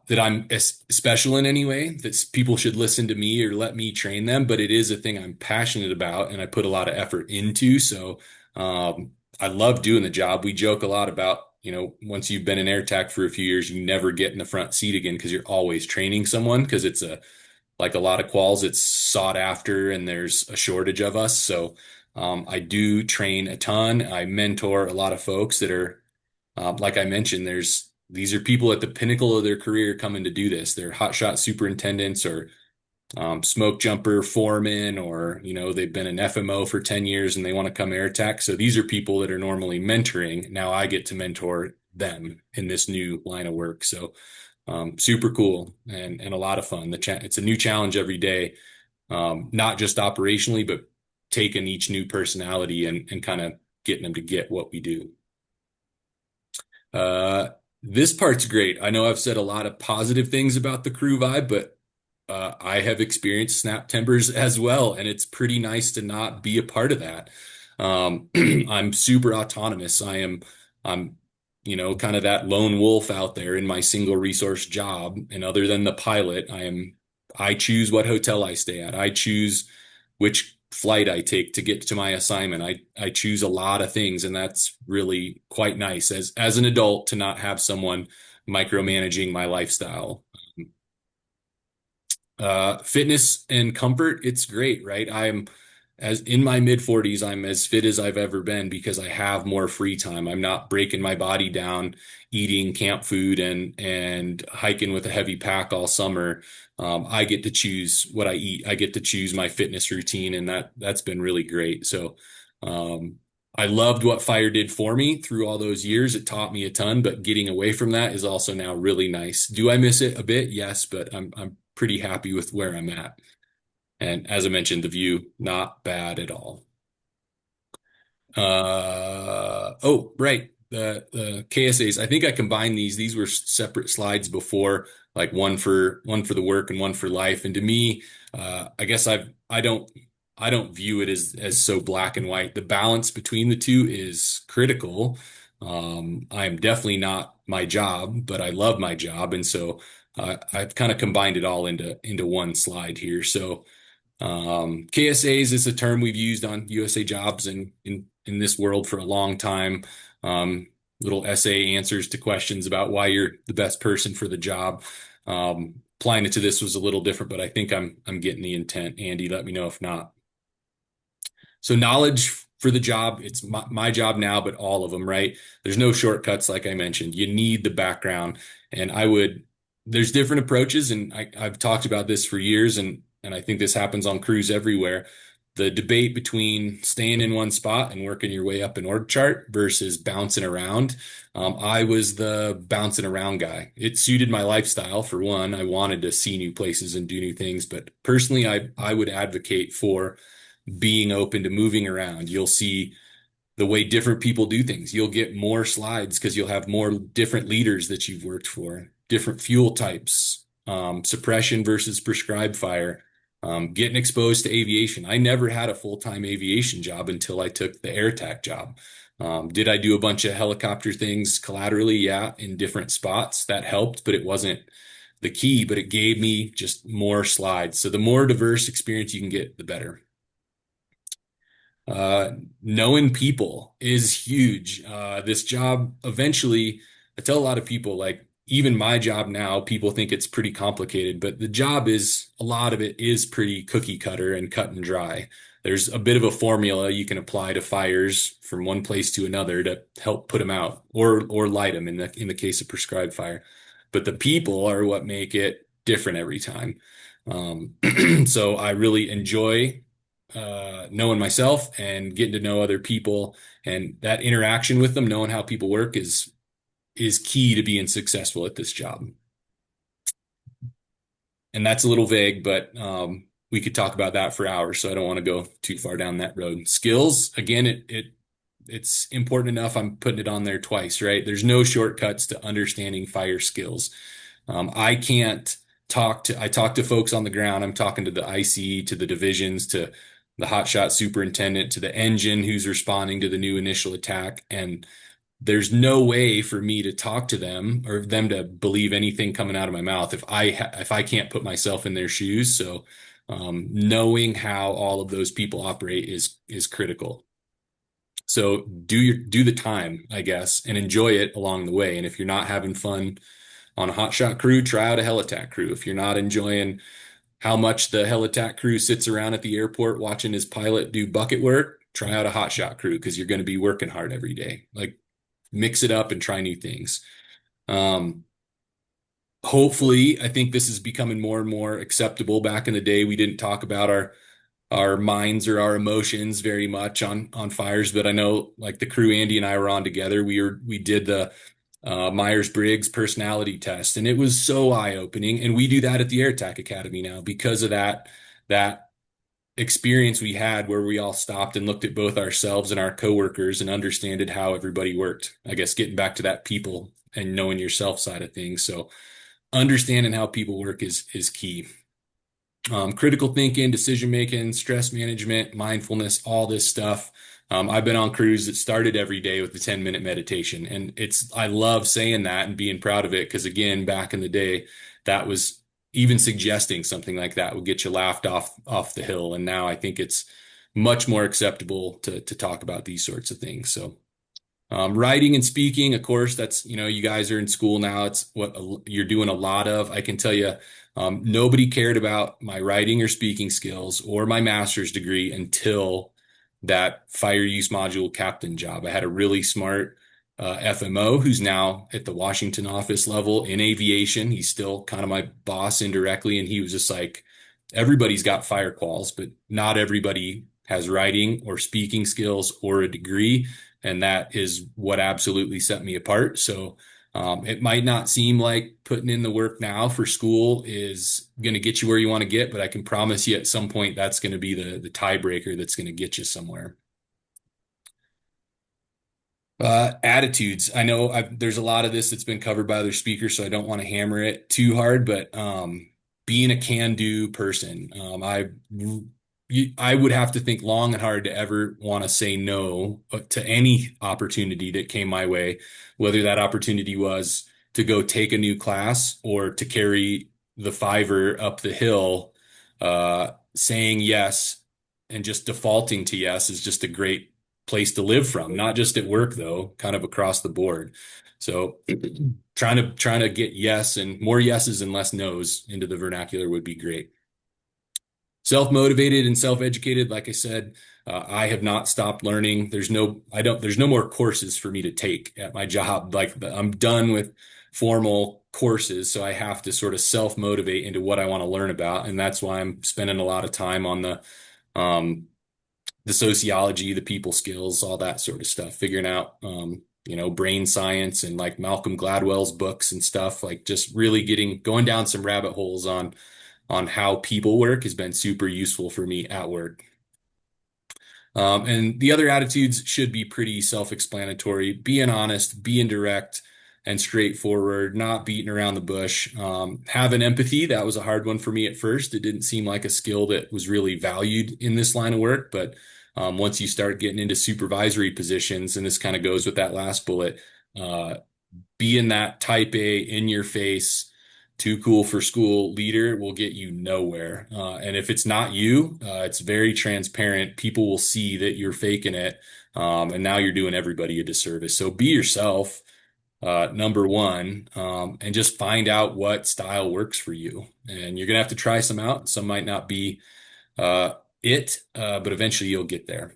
that I'm special in any way, that people should listen to me or let me train them, but it is a thing I'm passionate about and I put a lot of effort into. So I love doing the job. We joke a lot about, once you've been in air tac for a few years, you never get in the front seat again because you're always training someone because it's like a lot of quals, it's sought after and there's a shortage of us. So I do train a ton. I mentor a lot of folks that are like I mentioned, these are people at the pinnacle of their career coming to do this. They're hotshot superintendents or smoke jumper foremen, or they've been an FMO for 10 years and they want to come air tech. So these are people that are normally mentoring. Now I get to mentor them in this new line of work. So super cool and a lot of fun. It's a new challenge every day, not just operationally, but taking each new personality and kind of getting them to get what we do. Uh, this part's great. I know I've said a lot of positive things about the crew vibe, but I have experienced snap timbers as well, and it's pretty nice to not be a part of that. I'm super autonomous. I'm, kind of that lone wolf out there in my single resource job. And other than the pilot, I choose what hotel I stay at. I choose which flight I take to get to my assignment. I choose a lot of things, and that's really quite nice as an adult to not have someone micromanaging my lifestyle. Fitness and comfort, it's great, right? I'm as in my mid 40s, I'm as fit as I've ever been because I have more free time. I'm not breaking my body down eating camp food and hiking with a heavy pack all summer. I get to choose what I eat. I get to choose my fitness routine, and that's been really great. So, I loved what fire did for me through all those years. It taught me a ton, but getting away from that is also now really nice. Do I miss it a bit? Yes, but I'm pretty happy with where I'm at. And as I mentioned, the view, not bad at all. Oh, right. The KSAs. I think I combined these. These were separate slides before, like one for the work and one for life. And to me, I guess I don't view it as so black and white. The balance between the two is critical. I'm definitely not my job, but I love my job, and so I've kind of combined it all into one slide here. So KSAs is a term we've used on USA jobs and in this world for a long time. Little essay answers to questions about why you're the best person for the job. Applying it to this was a little different, but I think I'm getting the intent. Andy, let me know if not. So knowledge for the job, it's my job now, but all of them, right? There's no shortcuts, like I mentioned. You need the background, and there's different approaches, and I've talked about this for years, and I think this happens on crews everywhere. The debate between staying in one spot and working your way up an org chart versus bouncing around. I was the bouncing around guy. It suited my lifestyle for one. I wanted to see new places and do new things, but personally, I would advocate for being open to moving around. You'll see the way different people do things. You'll get more slides because you'll have more different leaders that you've worked for, different fuel types, suppression versus prescribed fire, getting exposed to aviation. I never had a full-time aviation job until I took the air tac job. Did I do a bunch of helicopter things collaterally? Yeah, in different spots. That helped, but it wasn't the key, but it gave me just more slides. So the more diverse experience you can get, the better. Uh, Knowing people is huge. This job eventually, I tell a lot of people, like even my job now, people think it's pretty complicated, but the job is a lot of it is pretty cookie cutter and cut and dry. There's a bit of a formula you can apply to fires from one place to another to help put them out or light them in the case of prescribed fire. But the people are what make it different every time. So I really enjoy knowing myself and getting to know other people, and that interaction with them, knowing how people work is key to being successful at this job. And that's a little vague, but we could talk about that for hours, so I don't want to go too far down that road. Skills, again, it's important enough. I'm putting it on there twice, right? There's no shortcuts to understanding fire skills. I can't I talk to folks on the ground. I'm talking to the IC, to the divisions, to the hotshot superintendent, to the engine who's responding to the new initial attack. And there's no way for me to talk to them or them to believe anything coming out of my mouth if I can't put myself in their shoes. So knowing how all of those people operate is critical. So do the time, I guess, and enjoy it along the way. And if you're not having fun on a hotshot crew, try out a helitack crew. If you're not enjoying how much the helitack crew sits around at the airport watching his pilot do bucket work, try out a hotshot crew because you're going to be working hard every day. Like mix it up and try new things. Um, Hopefully, I think this is becoming more and more acceptable. Back in the day, we didn't talk about our minds or our emotions very much on fires, but I know like the crew Andy and I were on together. We did the Myers-Briggs personality test, and it was so eye-opening. And we do that at the Air Attack Academy now because of that experience we had where we all stopped and looked at both ourselves and our coworkers and understood how everybody worked. I guess getting back to that people and knowing yourself side of things. So understanding how people work is key. Critical thinking, decision making, stress management, mindfulness, all this stuff. I've been on crews that started every day with the 10-minute meditation. And I love saying that and being proud of it because, again, back in the day, that was even suggesting something like that would get you laughed off the hill. And now I think it's much more acceptable to talk about these sorts of things. So writing and speaking, of course, that's, you guys are in school now. It's what you're doing a lot of. I can tell you, nobody cared about my writing or speaking skills or my master's degree until that fire use module captain job. I had a really smart FMO who's now at the Washington office level in aviation. He's still kind of my boss indirectly. And he was just like, everybody's got fire quals, but not everybody has writing or speaking skills or a degree. And that is what absolutely set me apart. So it might not seem like putting in the work now for school is going to get you where you want to get, but I can promise you at some point that's going to be the tiebreaker that's going to get you somewhere. Attitudes. I know there's a lot of this that's been covered by other speakers, so I don't want to hammer it too hard, but being a can-do person, I would have to think long and hard to ever want to say no to any opportunity that came my way, whether that opportunity was to go take a new class or to carry the fiver up the hill. Saying yes and just defaulting to yes is just a great place to live from, not just at work though, kind of across the board. So trying to get yes and more yeses and less nos into the vernacular would be great. Self-motivated and self-educated, like I said, I have not stopped learning. There's no more courses for me to take at my job. Like I'm done with formal courses, so I have to sort of self-motivate into what I want to learn about, and that's why I'm spending a lot of time on um, the sociology, the people skills, all that sort of stuff, figuring out, brain science and like Malcolm Gladwell's books and stuff, like just really going down some rabbit holes on how people work has been super useful for me at work. And the other attitudes should be pretty self-explanatory. Being honest, being direct and straightforward, not beating around the bush. Having empathy, that was a hard one for me at first. It didn't seem like a skill that was really valued in this line of work, but once you start getting into supervisory positions, and this kind of goes with that last bullet, being that type A in your face, too cool for school leader will get you nowhere. And if it's not you, it's very transparent. People will see that you're faking it. And now you're doing everybody a disservice. So be yourself, number one, and just find out what style works for you. And you're going to have to try some out. Some might not be but eventually you'll get there.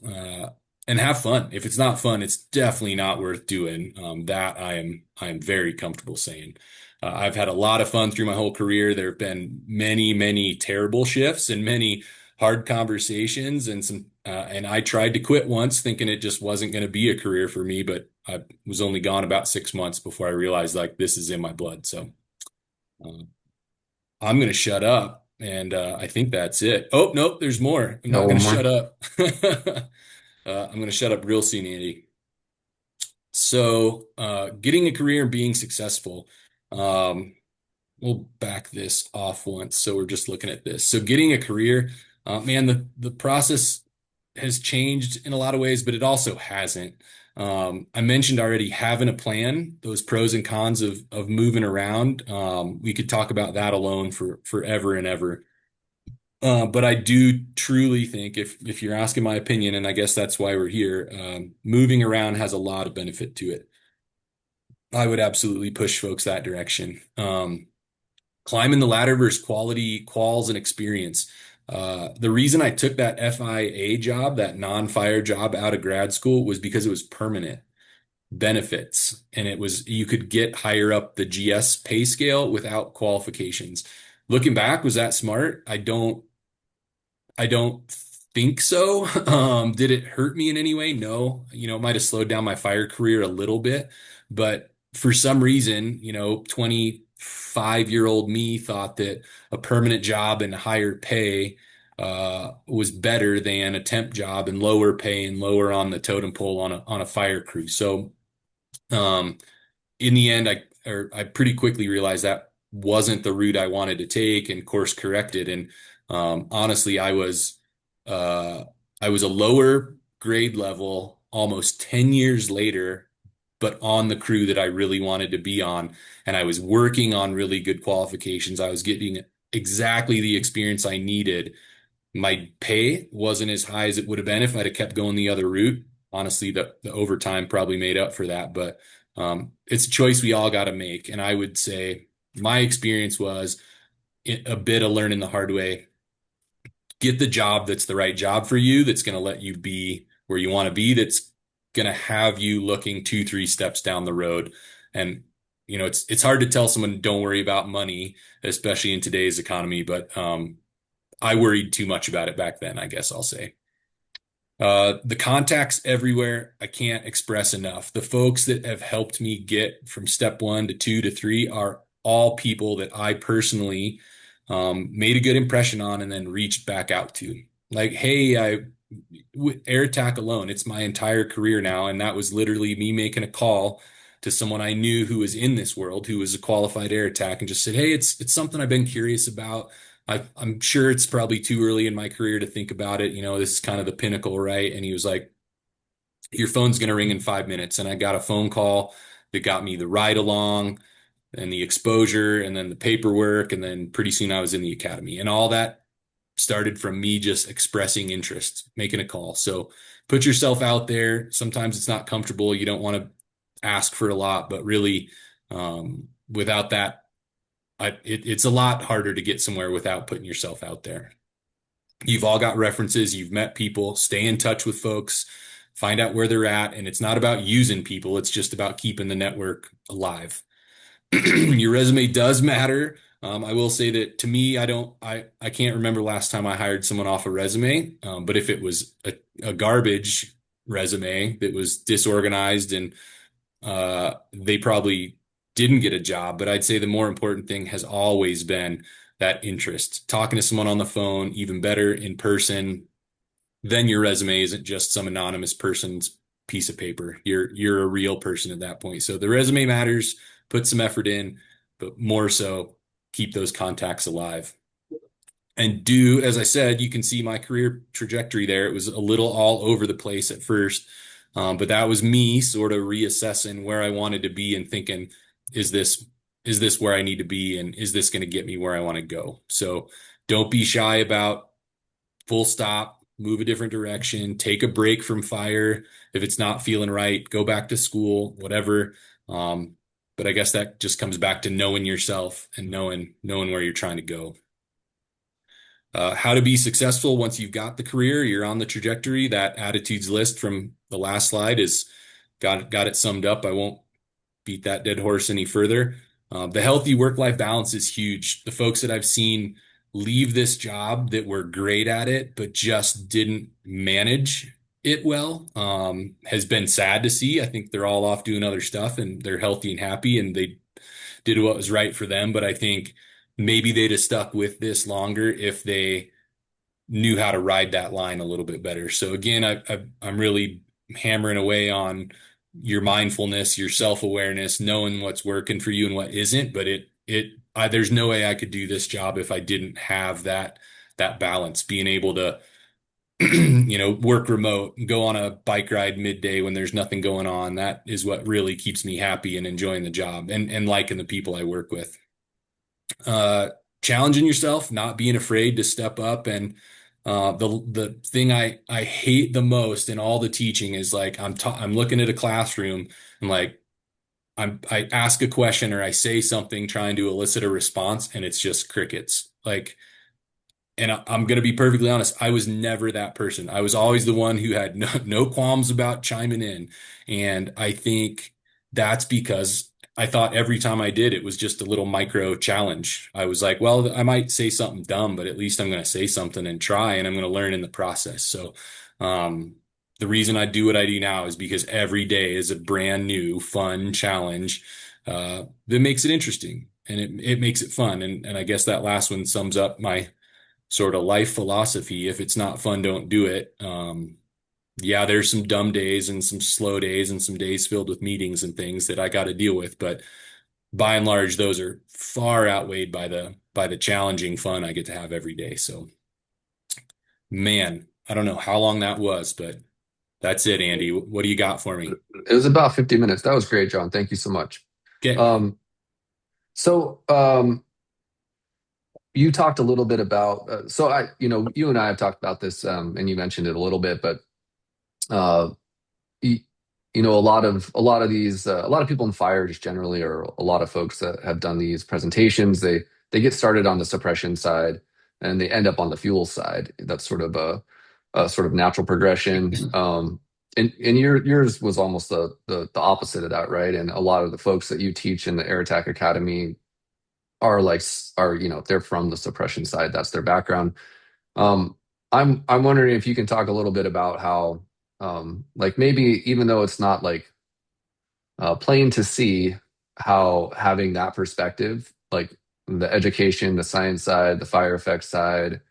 Uh, and have fun. If it's not fun, it's definitely not worth doing. That I am very comfortable saying. I've had a lot of fun through my whole career. There have been many, many terrible shifts and many hard conversations and I tried to quit once thinking it just wasn't going to be a career for me, but I was only gone about 6 months before I realized like this is in my blood. So uh, I'm going to shut up. And I think that's it. Oh, nope, there's more. I'm not No going to more. shut up. I'm going to shut up real soon, Andy. So, getting a career and being successful. Um, we'll back this off once. So we're just looking at this. So getting a career, man, the process has changed in a lot of ways, but it also hasn't. I mentioned already having a plan, those pros and cons of moving around. We could talk about that alone for forever and ever. But I do truly think if you're asking my opinion, and I guess that's why we're here, moving around has a lot of benefit to it. I would absolutely push folks that direction. Climbing the ladder versus quality, quals, and experience. The reason I took that FIA job, that non-fire job out of grad school, was because it was permanent benefits, and you could get higher up the GS pay scale without qualifications. Looking back, was that smart? I don't think so. Did it hurt me in any way? No. It might have slowed down my fire career a little bit, but for some reason, 25-year-old me thought that a permanent job and higher pay was better than a temp job and lower pay and lower on the totem pole on a fire crew. So um, in the end, I pretty quickly realized that wasn't the route I wanted to take and course corrected. And honestly, uh, I was a lower grade level almost 10 years later but on the crew that I really wanted to be on. And I was working on really good qualifications. I was getting exactly the experience I needed. My pay wasn't as high as it would have been if I'd have kept going the other route. Honestly, the overtime probably made up for that, but it's a choice we all got to make. And I would say my experience was a bit of learning the hard way. Get the job that's the right job for you, that's going to let you be where you want to be, that's going to have you looking 2, 3 steps down the road. And it's hard to tell someone don't worry about money, especially in today's economy, but I worried too much about it back then, I guess I'll say. The contacts everywhere, I can't express enough. The folks that have helped me get from step 1 to 2 to 3 are all people that I personally made a good impression on and then reached back out to. Like, hey, with air attack alone, it's my entire career now. And that was literally me making a call to someone I knew who was in this world, who was a qualified air attack, and just said, hey, it's something I've been curious about. I'm sure it's probably too early in my career to think about it. This is kind of the pinnacle, right? And he was like, your phone's going to ring in 5 minutes. And I got a phone call that got me the ride along and the exposure and then the paperwork. And then pretty soon I was in the academy, and all that started from me just expressing interest, making a call. So put yourself out there. Sometimes it's not comfortable. You don't want to ask for a lot, but really, without that, it's a lot harder to get somewhere without putting yourself out there. You've all got references. You've met people. Stay in touch with folks. Find out where they're at. And it's not about using people. It's just about keeping the network alive. Your resume does matter. I will say that to me, I can't remember last time I hired someone off a resume. But if it was a garbage resume that was disorganized and they probably didn't get a job. But I'd say the more important thing has always been that interest. Talking to someone on the phone, even better in person, then your resume isn't just some anonymous person's piece of paper. You're a real person at that point. So the resume matters, put some effort in, but more so keep those contacts alive. And do, as I said, you can see my career trajectory there. It was a little all over the place at first. But that was me sort of reassessing where I wanted to be and thinking, is this is this where I need to be, and is this going to get me where I want to go? So don't be shy about full stop, move a different direction, take a break from fire. If it's not feeling right, go back to school, whatever. Um, but I guess that just comes back to knowing yourself and knowing where you're trying to go. How to be successful once you've got the career, you're on the trajectory. That attitudes list from the last slide is got it summed up. I won't beat that dead horse any further. The healthy work-life balance is huge. The folks that I've seen leave this job that were great at it, but just didn't manage it well, has been sad to see. I think they're all off doing other stuff and they're healthy and happy and they did what was right for them. But I think maybe they'd have stuck with this longer if they knew how to ride that line a little bit better. So again, I'm really hammering away on your mindfulness, your self-awareness, knowing what's working for you and what isn't. But there's no way I could do this job if I didn't have that balance, being able to, work remote, go on a bike ride midday when there's nothing going on. That is what really keeps me happy and enjoying the job and liking the people I work with. uh, Challenging yourself, not being afraid to step up. And the thing I hate the most in all the teaching is like I'm looking at a classroom and like I ask a question or I say something trying to elicit a response and it's just crickets. Like, and I'm going to be perfectly honest, I was never that person. I was always the one who had no qualms about chiming in. And I think that's because I thought every time I did, it was just a little micro challenge. I was like, well, I might say something dumb, but at least I'm going to say something and try, and I'm going to learn in the process. So, the reason I do what I do now is because every day is a brand new, fun challenge, that makes it interesting and it makes it fun. And I guess that last one sums up my sort of life philosophy. If it's not fun, don't do it. Yeah, there's some dumb days and some slow days and some days filled with meetings and things that I got to deal with. But by and large, those are far outweighed by the challenging fun I get to have every day. So, man, I don't know how long that was, but That's it, Andy. What do you got for me? It was about 50 minutes. That was great, John. Thank you so much. Okay. Um, so you talked a little bit about you and I have talked about this, and you mentioned it a little bit, but uh, you, a lot of people in fire just generally, or a lot of folks that have done these presentations, they get started on the suppression side and they end up on the fuel side. That's sort of a sort of natural progression. And yours was almost the opposite of that, right? And a lot of the folks that you teach in the Air Attack Academy they're from the suppression side. That's their background. Um, I'm wondering if you can talk a little bit about how like maybe even though it's not like plain to see how having that perspective, like the education, the science side, the fire effects side,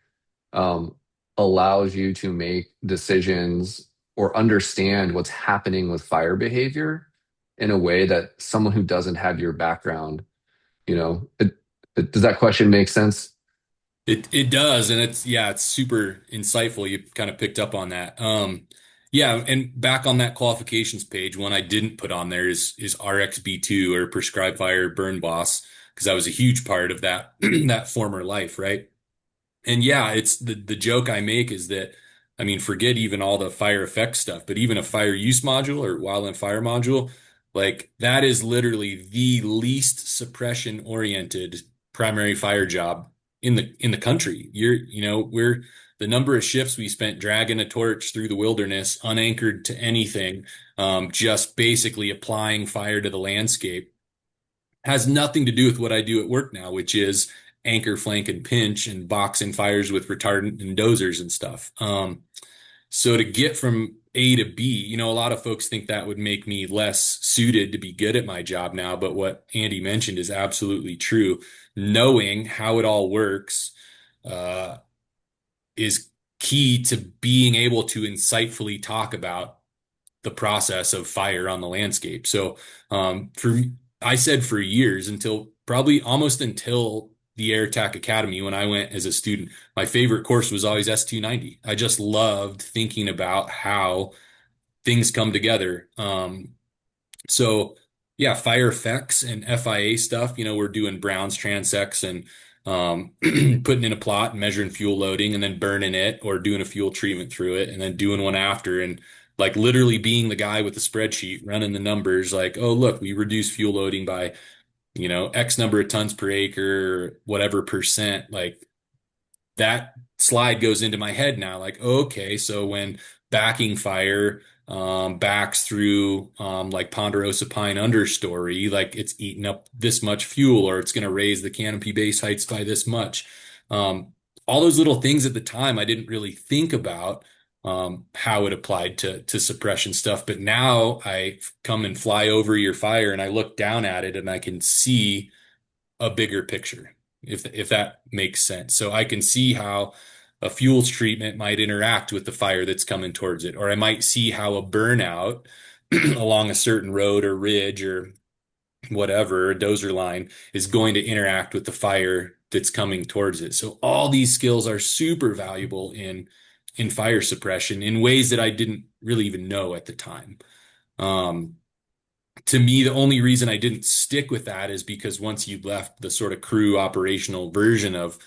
um, allows you to make decisions or understand what's happening with fire behavior in a way that someone who doesn't have your background, you know, does that question make sense? It does, and it's super insightful. You kind of picked up on that. Yeah, and back on that qualifications page, one I didn't put on there is RXB2 or prescribed fire burn boss, because I was a huge part of that that former life, right? And yeah, it's the joke I make is that, I mean, forget even all the fire effects stuff, but even a fire use module or wildland fire module, like that is literally the least suppression oriented primary fire job in the country. We're the number of shifts we spent dragging a torch through the wilderness, unanchored to anything, just basically applying fire to the landscape has nothing to do with what I do at work now, which is anchor, flank, and pinch and boxing fires with retardant and dozers and stuff. So to get from A to B, a lot of folks think that would make me less suited to be good at my job now. But what Andy mentioned is absolutely true. Knowing how it all works, uh, is key to being able to insightfully talk about the process of fire on the landscape. So, for I said for years until probably almost until the Air Attack Academy when I went as a student, my favorite course was always S290. I just loved thinking about how things come together. So yeah, fire effects and FIA stuff, we're doing Brown's transects and putting in a plot and measuring fuel loading and then burning it or doing a fuel treatment through it and then doing one after and like literally being the guy with the spreadsheet running the numbers like, oh, look, we reduced fuel loading by, X number of tons per acre, whatever percent. Like that slide goes into my head now. Like, okay, so when backing fire backs through like ponderosa pine understory, like it's eating up this much fuel, or it's going to raise the canopy base heights by this much. Um, all those little things at the time, I didn't really think about how it applied to suppression stuff. But now I come and fly over your fire, and I look down at it, and I can see a bigger picture, if that makes sense. So I can see how a fuels treatment might interact with the fire that's coming towards it, or I might see how a burnout along a certain road or ridge or whatever, a dozer line is going to interact with the fire that's coming towards it. So all these skills are super valuable in fire suppression in ways that I didn't really even know at the time. Um, to me, the only reason I didn't stick with that is because once you left the sort of crew operational version of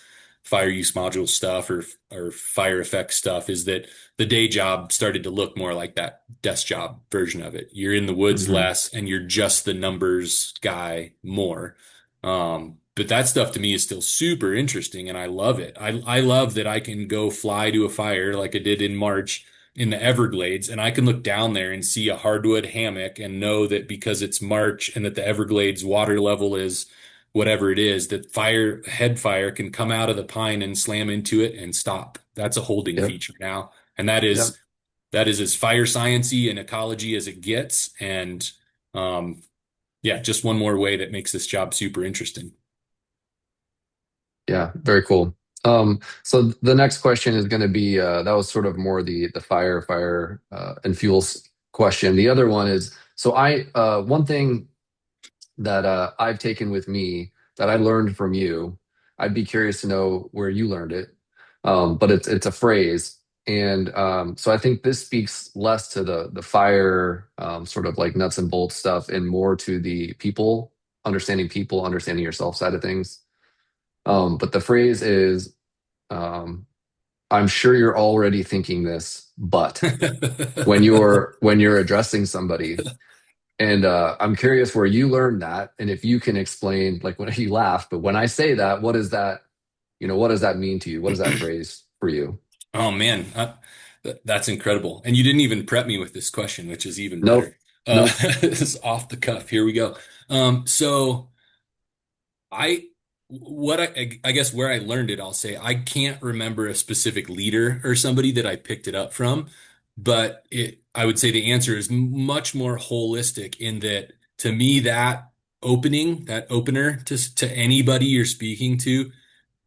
fire use module stuff or fire effects stuff, is that the day job started to look more like that desk job version of it. You're in the woods Hmm. less and you're just the numbers guy more. But that stuff to me is still super interesting and I love it. I love that I can go fly to a fire like I did in March in the Everglades, and I can look down there and see a hardwood hammock and know that because it's March and that the Everglades water level is whatever it is, that head fire can come out of the pine and slam into it and stop. That's a holding Yep. feature now. And Yep. that is as fire sciencey and ecology as it gets. And um, yeah, just one more way that makes this job super interesting. Yeah. Very cool. So the next question is going to be that was sort of more the fire and fuels question. The other one is so I one thing that I've taken with me that I learned from you. I'd be curious to know where you learned it. But it's a phrase, And so I think this speaks less to the fire sort of like nuts and bolts stuff and more to the people, understanding yourself side of things. But the phrase is, um, I'm sure you're already thinking this, but when you're addressing somebody, and I'm curious where you learned that, and if you can explain, like when you laugh, but when I say that, what is that? What does that mean to you? What is that phrase for you? Oh man, that's incredible. And you didn't even prep me with this question, which is even Nope, better. nope. This is off the cuff. Here we go. So I, I guess where I learned it, I'll say I can't remember a specific leader or somebody that I picked it up from, but I would say the answer is much more holistic in that to me, that opener to anybody you're speaking to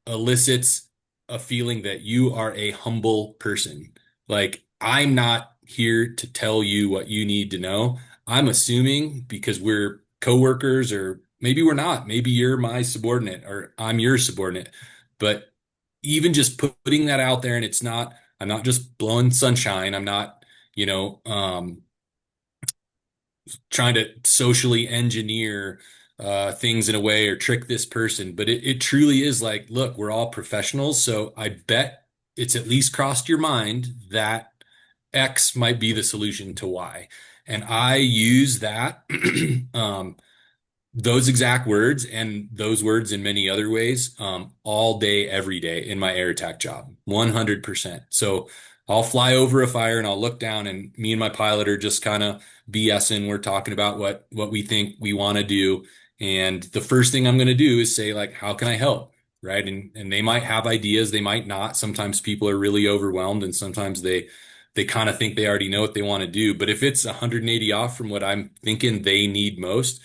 elicits a feeling that you are a humble person. Like, I'm not here to tell you what you need to know. I'm assuming because we're coworkers, or maybe we're not. Maybe you're my subordinate or I'm your subordinate. But even just putting that out there, and I'm not just blowing sunshine. I'm not, you know, trying to socially engineer things in a way or trick this person, but it truly is like, look, we're all professionals, so I bet it's at least crossed your mind that X might be the solution to Y. And I use that those exact words and those words in many other ways all day every day in my air attack job, 100%. So I'll fly over a fire and I'll look down, and me and my pilot are just kind of BSing. We're talking about what we think we want to do, and the first thing I'm going to do is say, like, how can I help? Right. And they might have ideas, they might not. Sometimes people are really overwhelmed, and sometimes they kind of think they already know what they want to do. But if it's 180 off from what I'm thinking they need most,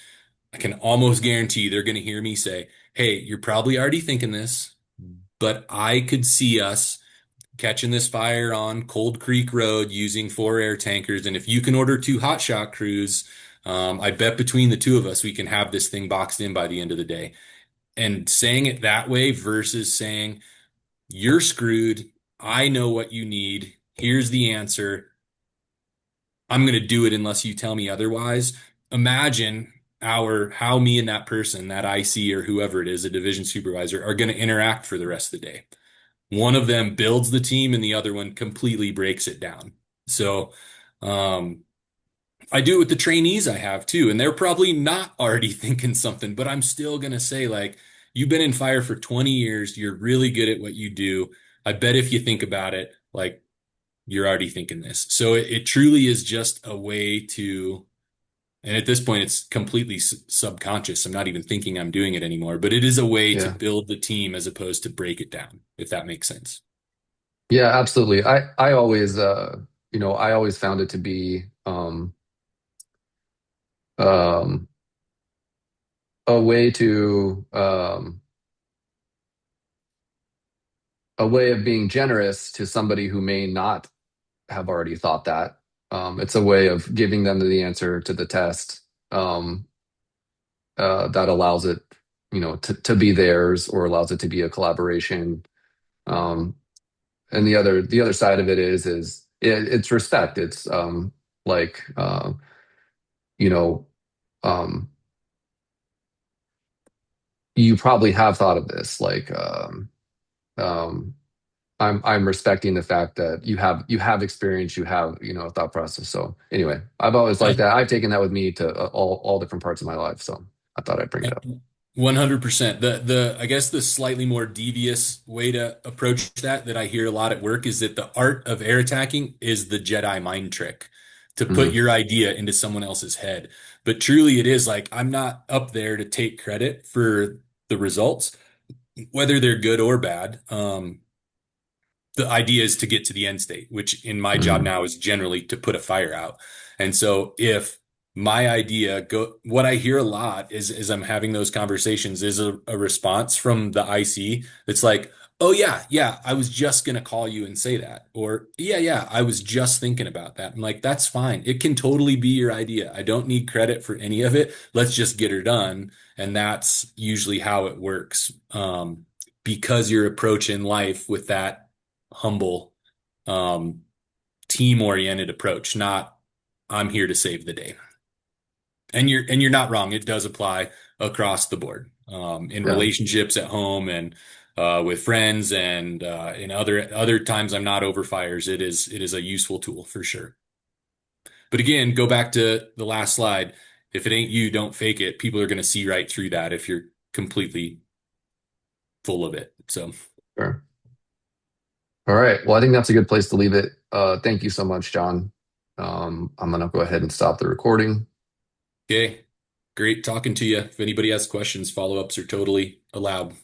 I can almost guarantee they're going to hear me say, hey, you're probably already thinking this, but I could see us catching this fire on Cold Creek Road using 4 air tankers. And if you can order 2 hotshot crews, I bet between the two of us, we can have this thing boxed in by the end of the day. And saying it that way versus saying, you're screwed. I know what you need. Here's the answer. I'm going to do it unless you tell me otherwise. Imagine how me and that person, that IC or whoever it is, a division supervisor, are going to interact for the rest of the day. One of them builds the team and the other one completely breaks it down. So, um, I do it with the trainees I have too, and they're probably not already thinking something, but I'm still going to say, like, you've been in fire for 20 years. You're really good at what you do. I bet if you think about it, like, you're already thinking this. So it truly is just a way to, and at this point, it's completely subconscious. I'm not even thinking I'm doing it anymore, but it is a way to Yeah. build the team as opposed to break it down, if that makes sense. Yeah, absolutely. I always I always found it to be um a way to a way of being generous to somebody who may not have already thought that. It's a way of giving them the answer to the test that allows it, to be theirs or allows it to be a collaboration. Um, and the other side of it is it's respect. It's like you know um, you probably have thought of this. Like um, I'm respecting the fact that you have experience, you have a thought process. So anyway, I've always liked Uh, that. I've taken that with me to all different parts of my life. So I thought I'd bring it up. 100%. I guess the slightly more devious way to approach that I hear a lot at work is that the art of air attacking is the Jedi mind trick to put Hmm. your idea into someone else's head. But truly it is like, I'm not up there to take credit for the results, whether they're good or bad. The idea is to get to the end state, which in my job Hmm. now is generally to put a fire out. And so if my idea what I hear a lot is I'm having those conversations is a response from the IC that's like, oh yeah, yeah, I was just gonna call you and say that. Or yeah, yeah, I was just thinking about that. I'm like, that's fine. It can totally be your idea. I don't need credit for any of it. Let's just get her done. And that's usually how it works. Because you're approaching life with that humble um, team-oriented approach, not I'm here to save the day. And you're not wrong. It does apply across the board, in Yeah, relationships at home and with friends and in other times I'm not over fires. It is a useful tool for sure. But again, go back to the last slide. If it ain't you, don't fake it. People are going to see right through that if you're completely full of it. So, sure. All right. Well, I think that's a good place to leave it. Thank you so much, John. I'm gonna go ahead and stop the recording. okay, great talking to you. If anybody has questions, follow-ups are totally allowed.